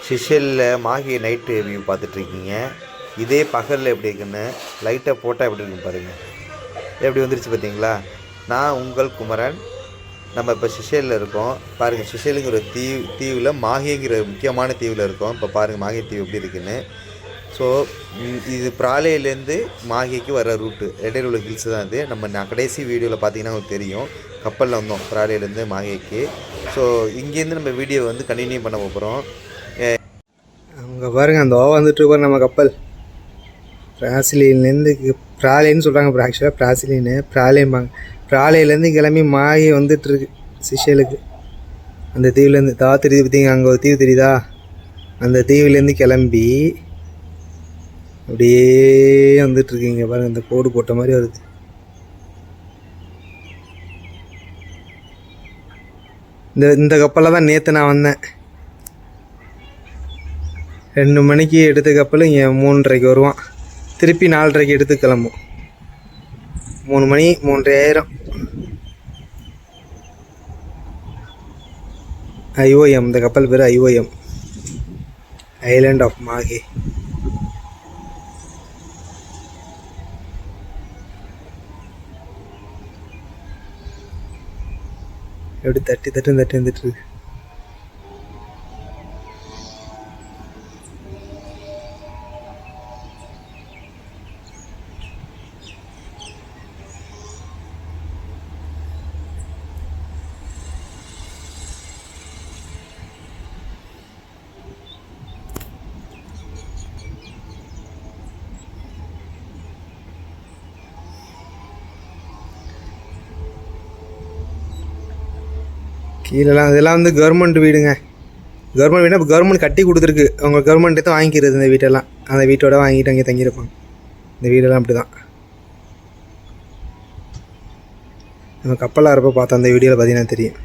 சிஷலில் Mahi night view பார்த்துட்ருக்கீங்க. இதே பகலில் எப்படி இருக்குன்னு லைட்டை போட்டால் எப்படி இருக்குன்னு பாருங்கள். எப்படி வந்துருச்சு பார்த்தீங்களா? நான் உங்கள் குமரன். நம்ம இப்போ சிஷலில் இருக்கோம். பாருங்கள், சிஷலுங்கிற தீவில் மாஹிங்கிற முக்கியமான தீவில் இருக்கோம். இப்போ பாருங்கள் மாஹி தீவு எப்படி இருக்குன்னு. ஸோ இது பிராலேலேருந்து மாஹிக்கு வர ரூட்டு இடையில உள்ள ஹில்ஸ் தான் இது. நான் கடைசி வீடியோவில் பார்த்தீங்கன்னா உங்களுக்கு தெரியும், கப்பலில் வந்தோம் பிராலேலேருந்து மாஹிக்கு. ஸோ இங்கேருந்து நம்ம வீடியோ வந்து கண்டினியூ பண்ண போகிறோம். அங்கே பாருங்கள், அந்த வந்துட்டு இருப்போம் நம்ம கப்பல். பிராசிலேருந்து பிராலேன்னு சொல்கிறாங்க, ஆக்சுவலாக பிராசிலின்னு பிராலேம்பாங்க. பிராலேலேருந்து கிளம்பி மாஹி வந்துட்டுருக்கு சிஷலுக்கு. அந்த தீவுலேருந்து தெரியுது பார்த்தீங்க, அங்கே ஒரு தீவு தெரியுதா? அந்த தீவுலேருந்து கிளம்பி அப்படியே வந்துட்டுருக்கீங்க பாருங்கள். இந்த கோடு போட்ட மாதிரி வருது. இந்த கப்பலில் தான் நேற்று நான் வந்தேன். 2 மணிக்கு எடுத்த கப்பல் இங்கே 3:30 வருவான். திருப்பி 4:30 எடுத்து கிளம்பும். 3 மணி 3:30 IOM. இந்த கப்பல் பேர் IOM, ஐலாண்ட் ஆஃப் மாஹி. எப்படி தட்டி வந்துட்டு இருக்கு. கீழெல்லாம் இதெல்லாம் வந்து கவர்மெண்ட் வீடுங்க. கவர்மெண்ட் வீடுனா இப்போ கவர்மெண்ட் கட்டி கொடுத்துருக்கு. அவங்க கவர்மெண்ட்டே தான் வாங்கிக்கிறது இந்த வீட்டெல்லாம். அந்த வீட்டோட வாங்கிட்டு அங்கே தங்கியிருப்பாங்க. இந்த வீடெல்லாம் அப்படி தான். நம்ம கப்பலாக இருப்போ பார்த்தோம் அந்த வீடியோவில் பார்த்தீங்கன்னா தெரியும்.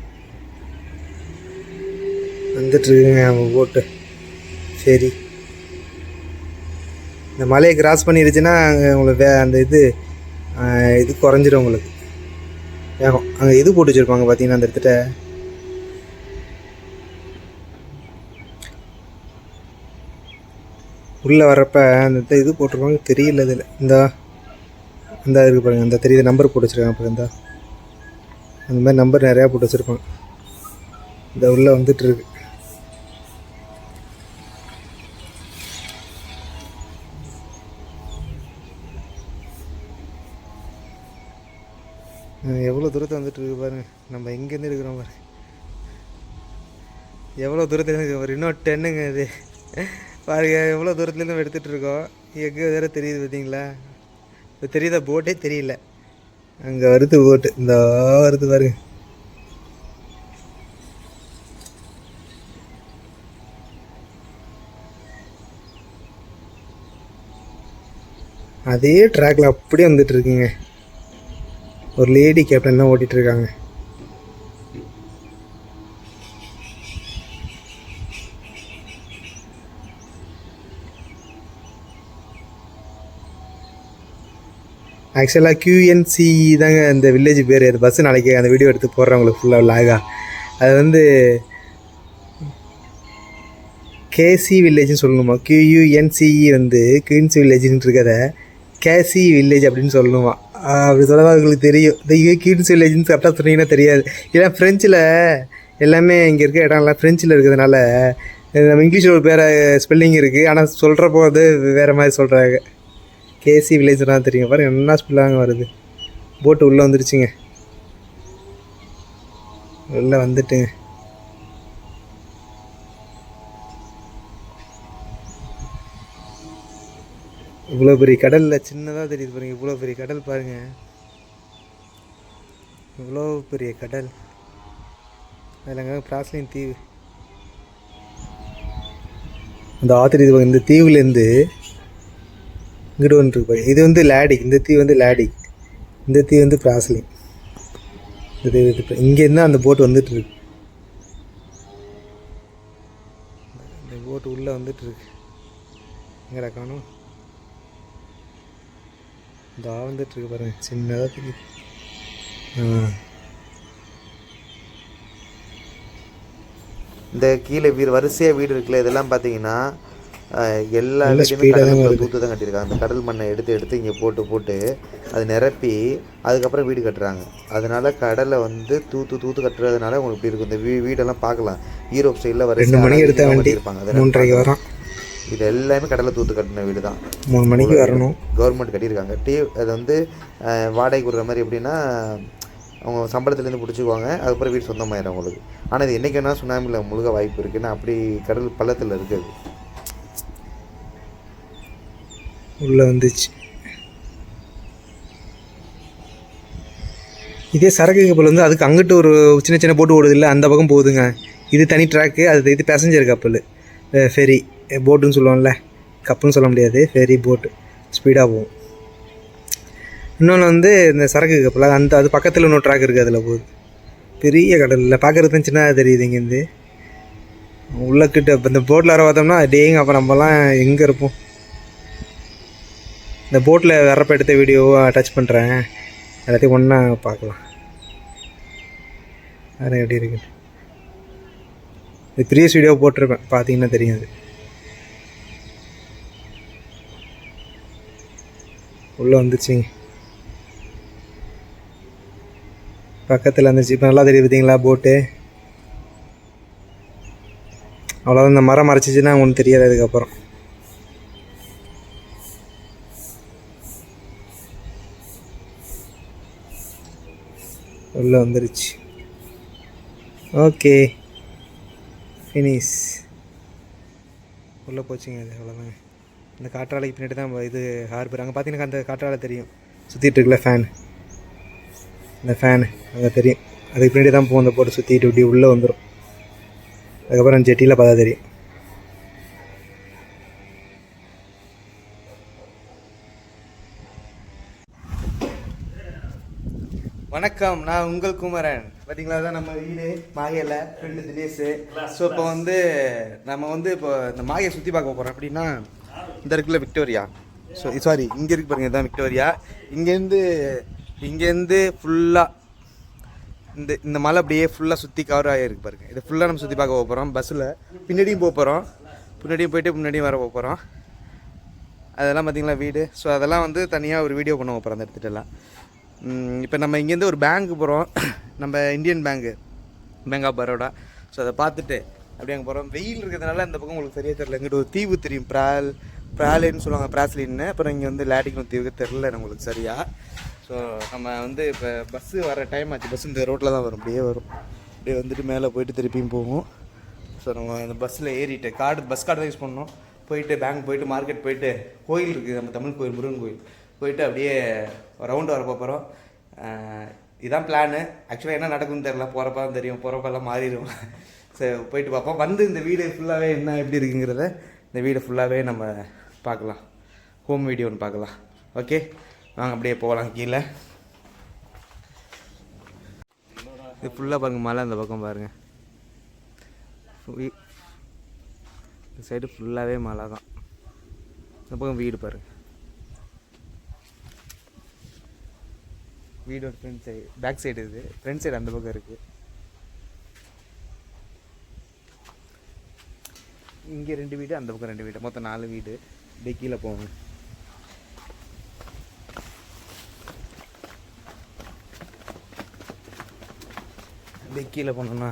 வந்துட்டுருக்குங்க நம்ம போட்டு. சரி, இந்த மலையை கிராஸ் பண்ணிருச்சுன்னா உங்களுக்கு அந்த இது குறைஞ்சிடும் உங்களுக்கு வேகம். அங்கே இது போட்டு வச்சுருப்பாங்க பார்த்தீங்கன்னா அந்த இடத்துல. உள்ளே வர்றப்ப அந்த இது போட்டிருப்பாங்க, தெரியல இதில். இந்த இருக்குது பாருங்கள், அந்த தெரியுது நம்பர் போட்டு வச்சுருக்காங்க. அப்புறம் அந்த மாதிரி நம்பர் நிறையா போட்டு வச்சுருப்பாங்க. இந்த உள்ளே வந்துட்டுருக்கு. எவ்வளோ தூரத்தை வந்துட்டுருக்கு பாருங்கள். நம்ம எங்கேருந்து இருக்கிறோம் பாருங்க, எவ்வளோ தூரத்தில் இருக்கு பாரு. இன்னும் 10ங்க இது பாருங்க, எவ்வளோ தூரத்துலேருந்து நம்ம எடுத்துகிட்டு இருக்கோம். எங்கே வேறு தெரியுது பார்த்தீங்களா? இப்போ தெரியுதா? போட்டே தெரியல. அங்கே வருது போட்டு, இந்த வருது பாருங்க. அதே ட்ராக்ல அப்படியே வந்துட்டு இருக்குங்க. ஒரு லேடி கேப்டன் தான் ஓட்டிகிட்ருக்காங்க. ஆக்சுவலாக QNC தாங்க இந்த வில்லேஜ் பேர். அது பஸ்ஸு நாளைக்கு அந்த வீடியோ எடுத்து போடுறவங்களுக்கு ஃபுல்லாக லாகா. அது வந்து KC வில்லேஜ்னு சொல்லணுமா? QUNCE வந்து குயின்ஸ் வில்லேஜ்னு இருக்கதை கேசி வில்லேஜ் அப்படின்னு சொல்லணுமா? அப்படி சொல்லதான் உங்களுக்கு தெரியும். இந்த குயின்ஸ் வில்லேஜ்னு கரெக்டாக சொன்னீங்கன்னா தெரியாது. ஏன்னா ஃப்ரெஞ்சில் எல்லாமே இங்கே இருக்க இடம்லாம் ஃப்ரெஞ்சில் இருக்கிறதுனால நம்ம இங்கிலீஷில் ஒரு பேர ஸ்பெல்லிங் இருக்குது, ஆனால் சொல்கிறப்போ வந்து வேறு மாதிரி சொல்கிறாங்க. KC வில்லேஜ் தான் தெரியும். பாருங்க என்ன ஸ்பெல்லாங்க வருது. போட்டு உள்ளே வந்துருச்சுங்க. உள்ளே வந்துட்டுங்க. இவ்வளோ பெரிய கடலில் சின்னதாக தெரியுது பாருங்கள். இவ்வளோ பெரிய கடல் பாருங்கள், இவ்வளோ பெரிய கடல். அதில் பிராஸ்லின் தீவு. அந்த தெரியுது. இந்த தீவுலேருந்து இங்கிட்டு ஒன்று இருக்கு. இது வந்து லேடி. இந்த தீவு வந்து லேடி. இந்த தீவு வந்து பிராஸ்லின். இந்த தீவு இங்கேருந்து அந்த போட்டு வந்துட்டுருக்கு. இந்த போட்டு உள்ளே வந்துட்டுருக்கு. எங்கடா காணும்? இந்த வந்துட்டுருக்கு பாருங்க, சின்னதாக தெரியுது. இந்த கீழே வரிசையாக வீடு இருக்குல்ல, இதெல்லாம் பார்த்தீங்கன்னா எல்லா நல்ல வீடுமே ஸ்பீடாக தான் கடலுக்குள்ளே வருது. தூத்து தான் கட்டியிருக்காங்க. அந்த கடல் மண்ணை எடுத்து இங்கே போட்டு அது நிரப்பி அதுக்கப்புறம் வீடு கட்டுறாங்க. அதனால கடலை வந்து தூத்து கட்டுறதுனால உங்களுக்கு இப்படி இருக்கும். இந்த வீடெல்லாம் பார்க்கலாம், யூரோப் சைடில் 2 வரிசையாக மணிக்கு எடுத்த அழகாக வண்டி கட்டியிருப்பாங்க. அதெல்லாம் 3:30க்கு பார்க்கலாம். வரோம். இது எல்லாமே கடலை தூத்து கட்டின வீடு தான். 3 மணிக்கு வரணும். கவர்மெண்ட் கட்டியிருக்காங்க. அது வந்து வாடகை விடுற மாதிரி எப்படின்னா, அவங்க சம்பளத்துலேருந்து பிடிச்சிக்குவாங்க, அதுக்கப்புறம் வீடு சொந்தமாயிடும் அவங்களுக்கு. ஆனால் இது என்றைக்கு வேணால் சுனாமியில் முழுக வாய்ப்பு இருக்குன்னா அப்படி கடல் பள்ளத்தில் இருக்குது. உள்ளே வந்துச்சு. இதே சரக்கு கப்பல் வந்து அதுக்கு அங்கிட்டு ஒரு சின்ன போட்டு ஓடுது இல்லை, அந்த பக்கம் போகுதுங்க. இது தனி ட்ராக்கு, இது பேசஞ்சர் கப்பல், ஃபெரி போட்டுன்னு சொல்லுவோம்ல, கப்புன்னு சொல்ல முடியாது, ஃபெரி போட்டு ஸ்பீடாக போகும். இன்னொன்று வந்து இந்த சரக்கு கப்பல் அது பக்கத்தில் இன்னொரு ட்ராக் இருக்குது, அதில் போகுது. பெரிய கடலில் பார்க்குறது தான் சின்னதாக தெரியுது இங்கேருந்து. உள்ளக்கிட்ட இப்போ இந்த போட்டில் வர பார்த்தோம்னா டேங்க, அப்போ நம்மலாம் எங்கே இருப்போம். இந்த போட்டில் வர்றப்ப எடுத்த வீடியோவை டச் பண்ணுறேன், எல்லாத்தையும் ஒன்றா பார்க்கலாம். வேறு எப்படி இருக்குது, இது ப்ரீவியஸ் வீடியோ போட்டிருப்பேன், பார்த்தீங்கன்னா தெரியும். அது உள்ளே வந்துச்சுங்க, பக்கத்தில் வந்துச்சு. இப்போ நல்லா தெரியுது பார்த்தீங்களா போட்டு. அவ்வளோதான், இந்த மரம் மறைச்சிச்சின்னா ஒன்றும் தெரியாது அதுக்கப்புறம். உள்ளே வந்துருச்சு. Okay, finish. உள்ளே போச்சுங்க. அது அவ்வளோதாங்க. இந்த காற்றாலைக்கு பின்னாடி தான் இது ஹார்பர். அங்கே பார்த்தீங்கன்னா அந்த காற்றாலை தெரியும், சுற்றிட்டு இருக்குல்ல ஃபேன், இந்த ஃபேனு அங்கே தெரியும். அதுக்கு பின்னாடி தான் போகும் அந்த போட்டு சுற்றிட்டு இப்படி உள்ளே வந்துடும். அதுக்கப்புறம் ஜெட்டியில் பார்த்தா தெரியும். வணக்கம், நான் உங்கள் குமரன். பார்த்தீங்களா, தான் நம்ம வீடு மாகையில், ஃப்ரெண்டு தினேஷ். ஸோ இப்போ வந்து நம்ம வந்து இப்போ இந்த மாகையை சுற்றி பார்க்க போகிறோம். அப்படின்னா இந்த இருக்குல்ல விக்டோரியா, சாரி இங்கே இருக்கு பாருங்க, இதுதான் விக்டோரியா. இங்கேருந்து ஃபுல்லாக இந்த மலை அப்படியே ஃபுல்லாக சுற்றி கவர் ஆகிருக்கு பாருங்க. இது ஃபுல்லாக நம்ம சுற்றி பார்க்க போகிறோம். பஸ்ஸில் பின்னாடியும் போக போகிறோம், பின்னாடியும் போயிட்டு முன்னாடியும் வர போகிறோம். அதெல்லாம் பார்த்திங்களா வீடு. ஸோ அதெல்லாம் வந்து தனியாக ஒரு வீடியோ பண்ண போகிறோம் அந்த இடத்துட்டெல்லாம். இப்போ நம்ம இங்கேருந்து ஒரு பேங்க்கு போகிறோம், நம்ம Indian bank of Baroda. So அதை பார்த்துட்டு அப்படி அங்கே போகிறோம். வெயில் இருக்கிறதுனால இந்த பக்கம் உங்களுக்கு சரியாக தெரியல. இங்கிட்ட ஒரு தீவு தெரியும், ப்ராலின்னு சொல்லுவாங்க, பிராஸ்லின்னு. அப்புறம் இங்கே வந்து லாட்டிக்னு தீவுக்கு தெரில நம்மளுக்கு சரியாக. ஸோ நம்ம வந்து இப்போ பஸ்ஸு வர டைம் ஆச்சு. பஸ் இந்த ரோட்டில் தான் வரும், அப்படியே வந்துட்டு மேலே போயிட்டு திருப்பியும் போகும். ஸோ நம்ம அந்த பஸ்ஸில் ஏறிட்டு பஸ் கார்டு தான் யூஸ் பண்ணோம். போயிட்டு பேங்க் போயிட்டு மார்க்கெட் போயிட்டு கோயில் இருக்குது, நம்ம தமிழ் கோயில், முருகன் கோயில் போயிட்டு அப்படியே ரவுண்டு வர போகிறோம். இதுதான் பிளானு. ஆக்சுவலாக என்ன நடக்கும்னு தெரியல, போகிறப்ப தான் தெரியும், போகிறப்பெல்லாம் மாறிடும். ஸோ போயிட்டு பார்ப்போம். வந்து இந்த வீடு ஃபுல்லாகவே என்ன எப்படி இருக்குங்கிறத இந்த வீடு ஃபுல்லாகவே நம்ம பார்க்கலாம், ஹோம் வீடியோ ஒன்று பார்க்கலாம். ஓகே வாங்க அப்படியே போகலாம் கீழே. இது ஃபுல்லாக பாருங்கள் மலை, அந்த பக்கம் பாருங்கள், இந்த சைடு ஃபுல்லாகவே மலை தான். இந்த பக்கம் வீடு பாருங்கள், வீடோட ஃப்ரண்ட் சைடு, பேக் சைடு இது, ஃப்ரண்ட் சைடு அந்த பக்கம் இருக்குது. இங்கே 2 வீடு, அந்த பக்கம் 2 வீடு, மொத்தம் 4 வீடு. அப்படியே கீழே போங்க. அப்படியே கீழே போனோம்னா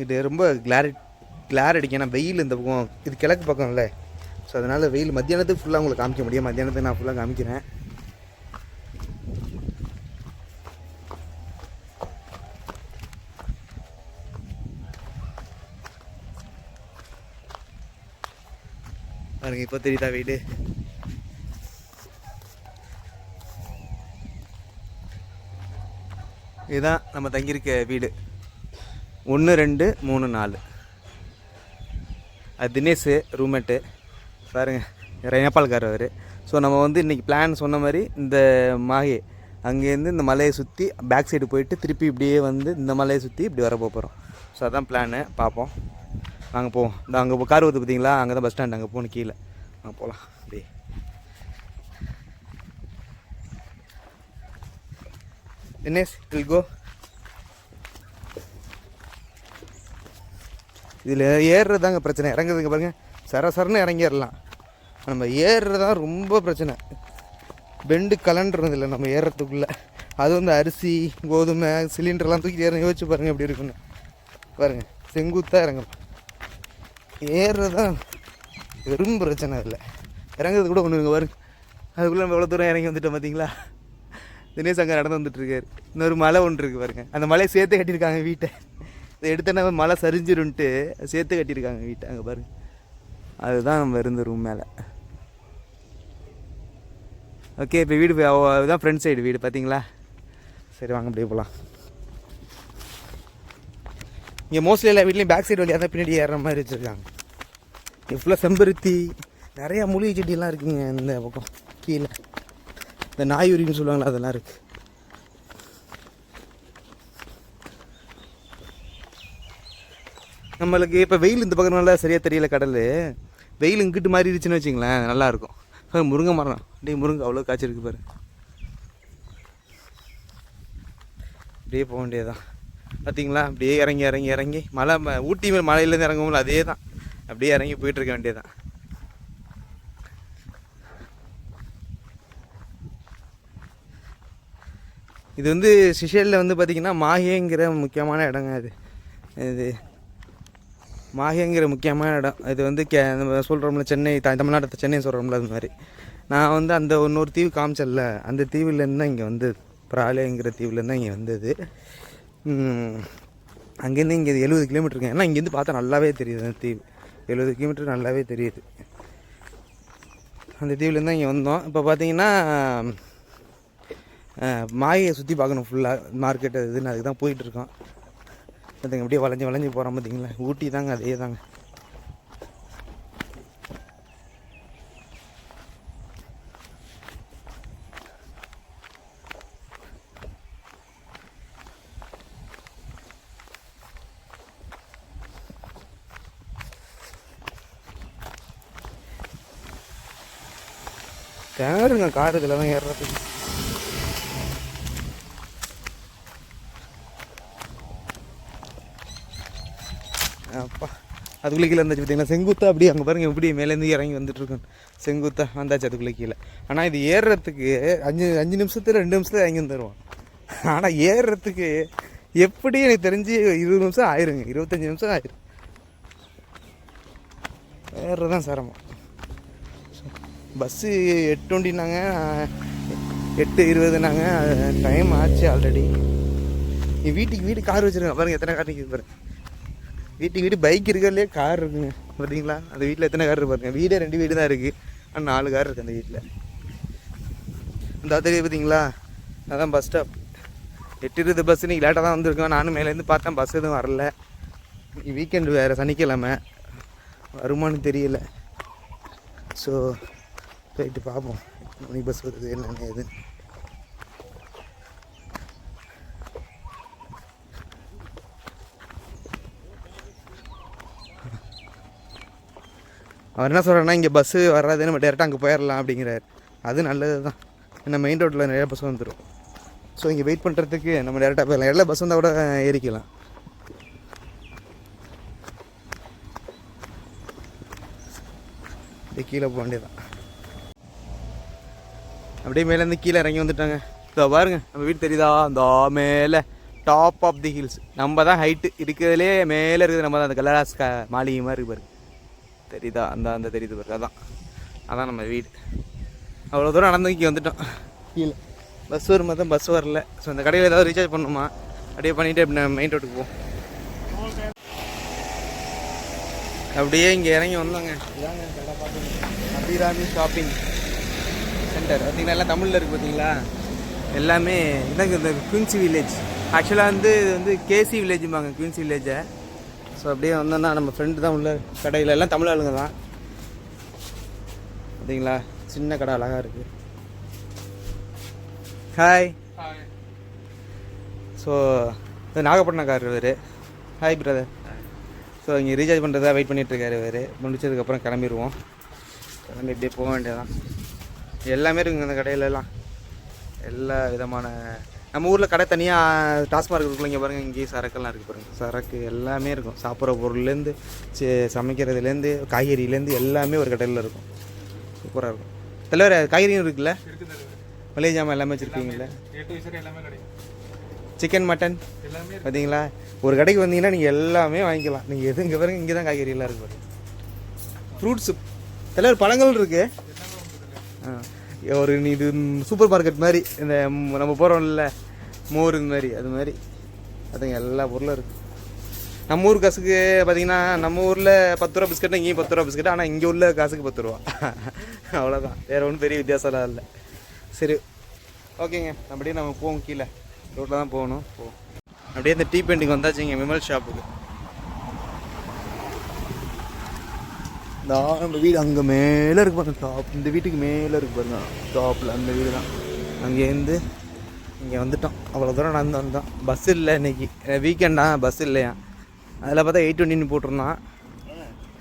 இது ரொம்ப கிளார் அடிக்கும். ஏன்னா வெயில் இந்த பக்கம், இது கிழக்கு பக்கம் இல்லை. ஸோ அதனால் வெயில் மத்தியானத்துக்கு ஃபுல்லாக உங்களுக்கு காமிக்க முடியும். மத்தியானத்துக்கு நான் ஃபுல்லாக காமிக்கிறேன். பாருங்க, இப்போ தெரியுதா வீடு. இதுதான் நம்ம தங்கியிருக்க வீடு. 1 2 3 4. அது தினேஷ் ரூம்மேட்டு பாருங்கள், நேபாள்கார் அவர். ஸோ நம்ம வந்து இன்றைக்கி பிளான் சொன்ன மாதிரி இந்த மாகே அங்கேருந்து இந்த மலையை சுற்றி பேக் சைடு போயிட்டு திருப்பி இப்படியே வந்து இந்த மலையை சுற்றி இப்படி வர போகிறோம். ஸோ அதான் பிளானு, பார்ப்போம். வாங்க போவோம். இந்த அங்கே கார் வருது பார்த்தீங்களா, அங்கே தான் பஸ் ஸ்டாண்ட், அங்கே போகணும் கீழே. வாங்க போகலாம் அப்படியே. Dinesh will go. இதில் ஏறுறது தாங்க பிரச்சனை. இறங்குறதுக்கு பாருங்கள் சரசரன்னு இறங்கிடலாம். நம்ம ஏறுறது தான் ரொம்ப பிரச்சனை. பெண்டு கலண்டுறது இல்லை நம்ம ஏறுறதுக்குள்ளே. அது வந்து அரிசி கோதுமை சிலிண்டர்லாம் தூக்கி ஏற யோசிச்சு பாருங்கள் எப்படி இருக்குன்னு. பாருங்கள் செங்குத்தாக இறங்கணும். ஏறுறது தான் வெறும் பிரச்சனை இல்லை. இறங்குறது கூட ஒன்று இங்கே பாருங்க. அதுக்குள்ளே நம்ம எவ்வளோ தூரம் இறங்கி வந்துட்டோம் பார்த்தீங்களா. தினேஷ் அங்கே நடந்து வந்துட்டுருக்காரு. இன்னொரு மலை ஒன்று இருக்குது பாருங்கள். அந்த மலையை சேர்த்து கட்டியிருக்காங்க வீட்டை. இதை எடுத்தோன்னா மலை சரிஞ்சிருன்ட்டு சேர்த்து கட்டியிருக்காங்க வீட்டை. அங்கே பாருங்கள், அதுதான் நம்ம இருந்த ரூம் மேலே. ஓகே, இப்போ வீடு அதுதான் ஃப்ரண்ட் சைடு வீடு பார்த்தீங்களா. சரி வாங்க அப்படியே போகலாம். இங்கே மோஸ்ட்லி எல்லா வீட்லேயும் பேக் சைடு வழியாக தான் பின்னாடி ஏறுற மாதிரி வச்சுருக்காங்க. இங்கே ஃபுல்லாக செம்பருத்தி நிறையா மூலிகை செடியெல்லாம் இருக்குங்க. இந்த பக்கம் கீழே இந்த நாயுரின்னு சொல்லுவாங்களா, அதெல்லாம் இருக்குது. நம்மளுக்கு இப்போ வெயில் இந்த பக்கம் நல்லா சரியாக தெரியல. கடல் வெயில் இங்கிட்டு மாதிரி இருந்துச்சுன்னு வச்சிங்களேன், நல்லாயிருக்கும். முருங்கை மரம் அப்படியே முருங்கை அவ்வளோ காய்ச்சிருக்கு பாரு. அப்படியே போக வேண்டியதுதான் பார்த்தீங்களா. அப்படியே இறங்கி இறங்கி இறங்கி மலை ஊட்டி மேலே மலையிலேருந்து இறங்கும்போது அதே தான். அப்படியே இறங்கி போயிட்டுருக்க வேண்டியதுதான். இது வந்து சிஷேலில் வந்து பார்த்திங்கன்னா மாஹேங்கிற முக்கியமான இடங்க. இது மாஹேங்கிற முக்கியமான இடம். இது வந்து நம்ம சொல்கிறோம்ல சென்னை தமிழ்நாட்டை சென்னை சொல்கிறோம்ல, அது மாதிரி. நான் வந்து அந்த இன்னொரு தீவு காமிச்சல்ல, அந்த தீவுலேருந்து தான் இங்கே வந்து பிராலேங்கிற தீவுலேருந்து தான் இங்கே வந்தது. அங்கேருந்து இங்கே 70 கிலோமீட்டருங்க. ஏன்னா இங்கேருந்து பார்த்தா நல்லாவே தெரியுது. அந்த தீவு 70 கிலோமீட்டர் நல்லாவே தெரியுது. அந்த தீவுலேருந்து தான் இங்கே வந்தோம். இப்போ பார்த்தீங்கன்னா மாயை சுற்றி பார்க்கணும் ஃபுல்லாக. மார்க்கெட் இதுன்னு அதுக்கு தான் போயிட்டுருக்கோம். அதுங்க அப்படியே வளைஞ்சி வளைஞ்சி போகிறோம் பார்த்தீங்களா. ஊட்டி தாங்க, அதே தாங்க. தேருங்க கார் இதில் தான் ஏறுறதுக்கு. அப்பா அதுக்குள்ளே கீழே இருந்துச்சு பார்த்தீங்கன்னா. செங்குத்தா அப்படியே அங்கே பாருங்கள் எப்படி மேலேருந்து இறங்கி வந்துட்டுருக்கோம். செங்குத்தா வந்தாச்சு அதுக்குள்ளே கீழே. ஆனால் இது ஏறுறதுக்கு 5 நிமிஷத்துல 2 நிமிஷத்தில் இறங்கி வந்துடுவோம். ஆனால் ஏறுறதுக்கு எப்படி எனக்கு தெரிஞ்சு 20 நிமிஷம் ஆயிருங்க, 25 நிமிஷம் ஆயிரும். ஏறுறது தான் சிரமம். பஸ்ஸு 8:20நாங்க, 8:20நாங்க. டைம் ஆச்சு ஆல்ரெடி. நீ வீட்டுக்கு கார் வச்சுருங்க பாருங்கள். எத்தனை கார் நிற்கிது பாருங்கள். வீட்டுக்கு பைக் இருக்கிறதுலே கார் இருக்குங்க பார்த்தீங்களா. அந்த வீட்டில் எத்தனை கார் பாருங்க. வீடே 2 வீடு தான் இருக்குது, ஆனால் 4 கார் இருக்குது அந்த வீட்டில். அந்த தெரியுது பார்த்தீங்களா, அதான் பஸ் ஸ்டாப். 8:20 பஸ். இன்றைக்கி லேட்டாக தான் வந்திருக்கோம். நானும் மேலேருந்து பார்த்தேன், பஸ் எதுவும் வரல. வீக்கெண்டு வேறு, சனிக்கிழமை, வருமானு தெரியல. ஸோ போயிட்டு பார்ப்போம் மணி பஸ் வருது என்னென்ன எது. அவர் என்ன சொல்கிறேன்னா, இங்கே பஸ்ஸு வராது, நம்ம டேரெக்டாக அங்கே போயிடலாம் அப்படிங்கிறார். அது நல்லது தான். ஏன்னா மெயின் ரோட்டில் நிறையா பஸ் வந்துடும். ஸோ இங்கே வெயிட் பண்ணுறதுக்கு நம்ம டேரெக்டாக போயிடலாம். எல்லா பஸ் வந்தால் கூட ஏறிக்கலாம். அப்படியே கீழே போக வேண்டியதான். அப்படியே மேலேருந்து கீழே இறங்கி வந்துட்டாங்க. இதோ பாருங்க, நம்ம வீடு தெரியுதா, அந்த மேலே டாப் ஆஃப் தி ஹில்ஸ். நம்ம தான் ஹைட்டு இருக்கிறதுலே மேலே இருக்குது. நம்ம தான் அந்த கலராஸ் மாளிகை மாதிரி இருக்கு பாருங்க. தெரியுதா, அந்த தெரியுது பாருங்க. அதான் நம்ம வீடு. அவ்வளோ தூரம் நடந்து இங்கே வந்துட்டோம். கீழே பஸ் வரும்போது தான் பஸ் வரல. ஸோ அந்த கடையில் ஏதாவது ரீசார்ஜ் பண்ணணுமா, அப்படியே பண்ணிவிட்டு அப்படி நம்ம மெயின் ரோட்டுக்கு போவோம். அப்படியே இங்கே இறங்கி வந்தோங்க. இதாங்க கடை பார்த்துங்க, அபிராமி ஷாப்பிங் சென்டர். பார்த்தீங்கன்னா எல்லாம் தமிழில் இருக்குது பார்த்தீங்களா. எல்லாமே இதாங்க இந்த குயின்சி வில்லேஜ். ஆக்சுவலாக வந்து இது வந்து கேசி வில்லேஜும்பாங்க, குயின்சி வில்லேஜை. ஸோ அப்படியே வந்தோன்னா நம்ம ஃப்ரெண்டு தான் உள்ள கடையில் எல்லாம் தமிழ் ஆளுங்க தான். பார்த்தீங்களா, சின்ன கடை அழகாக இருக்குது. ஹாய். ஸோ இது நாகப்பட்டினக்காரர் இவர். Hi brother. ஸோ இங்கே ரீசார்ஜ் பண்ணுறதா வெயிட் பண்ணிகிட்ருக்காரு இவர். முடிச்சதுக்கப்புறம் கிளம்பிடுவோம். கிளம்பி இப்படியே போக வேண்டியதான். எல்லாமே இருக்குங்க அந்த கடையிலலாம். எல்லா விதமான நம்ம ஊரில் கடை தனியாக டாஸ்மார்க் இருக்குல்ல, இங்கே பாருங்கள், இங்கேயே சரக்கெல்லாம் இருக்குது பாருங்கள். சரக்கு எல்லாமே இருக்கும், சாப்பிட்ற பொருள்லேருந்து சமைக்கிறதுலேருந்து காய்கறிலேருந்து எல்லாமே ஒரு கடையில் இருக்கும். சூப்பராக இருக்கும். தலைவர் காய்கறியும் இருக்குல்ல, மளிகை ஜாமான் எல்லாமே வச்சுருக்கீங்களா? சிக்கன் மட்டன் பார்த்தீங்களா? ஒரு கடைக்கு வந்தீங்கன்னா நீங்கள் எல்லாமே வாங்கிக்கலாம். நீங்கள் எது இங்கே பாருங்கள், இங்கே தான் காய்கறியெல்லாம் இருக்குது பாருங்கள். ஃப்ரூட்ஸு தலைவர் பழங்கள் இருக்குது. ஒரு இது சூப்பர் மார்க்கெட் மாதிரி, இந்த நம்ம போகிறோம்ல மோர் இந்த மாதிரி, அது மாதிரி அதுங்க எல்லா பொருளும் இருக்குது. நம்ம ஊர் காசுக்கு பார்த்திங்கன்னா, நம்ம ஊரில் 10 ரூபா பிஸ்கட்னா இங்கேயும் 10 ரூபா பிஸ்கட், ஆனால் இங்கே உள்ள காசுக்கு 10 ரூபா. அவ்வளோதான், வேறு ஒன்றும் பெரிய வித்தியாசம்லாம் இல்லை. சரி, ஓகேங்க. அப்படியே நம்ம போவோம், கீழே ரோட்டில் தான் போகணும். அப்படியே இந்த டீ பெயிண்டிங் வந்தாச்சுங்க விமல் ஷாப்புக்கு. நம்ம வீடு அங்கே மேலே இருக்கு பாருங்க, டாப். இந்த வீட்டுக்கு மேலே இருக்கு பாருங்க, டாப்பில் அந்த வீடு தான். அங்கேருந்து இங்கே வந்துட்டோம். அவ்வளோ தூரம் நடந்து வந்தோம். பஸ் இல்லை இன்றைக்கி, வீக்கெண்டா, பஸ் இல்லையா. அதில் பார்த்தா 820 போட்டிருந்தான்,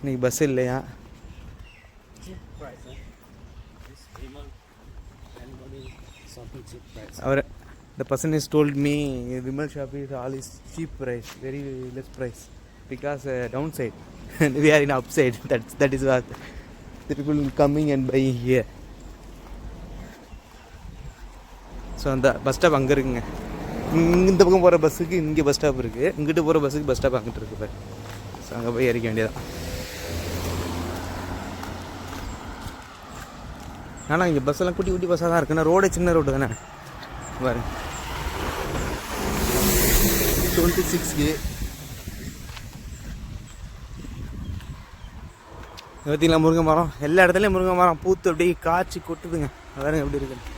இன்றைக்கி பஸ் இல்லையா. அவர் the person has told me Vimal shop is all is cheap price, very less price, because downside we are in upside. That is what the people coming and buying here. So அந்த bus stop அங்கே இருக்குங்க. இந்த பக்கம் போகிற பஸ்ஸுக்கு இங்கே bus stop இருக்குது, இங்கிட்டு போகிற பஸ்ஸுக்கு பஸ் ஸ்டாப் அங்கிட்டு இருக்குது பாரு. ஸோ அங்கே போய் இறக்க வேண்டியதான். ஆனால் இங்கே பஸ்ஸெல்லாம் குட்டி குட்டி பஸ்ஸாக தான் இருக்குன்னா, ரோடே சின்ன ரோடு தானே பாருங்க. 26A பார்த்தீங்களா, முருங்கை மரம். எல்லா இடத்துலையும் முருங்கை மரம் பூத்து அப்படியே காய்ச்சி கொட்டுதுங்க. பாருங்க எப்படி இருக்கு,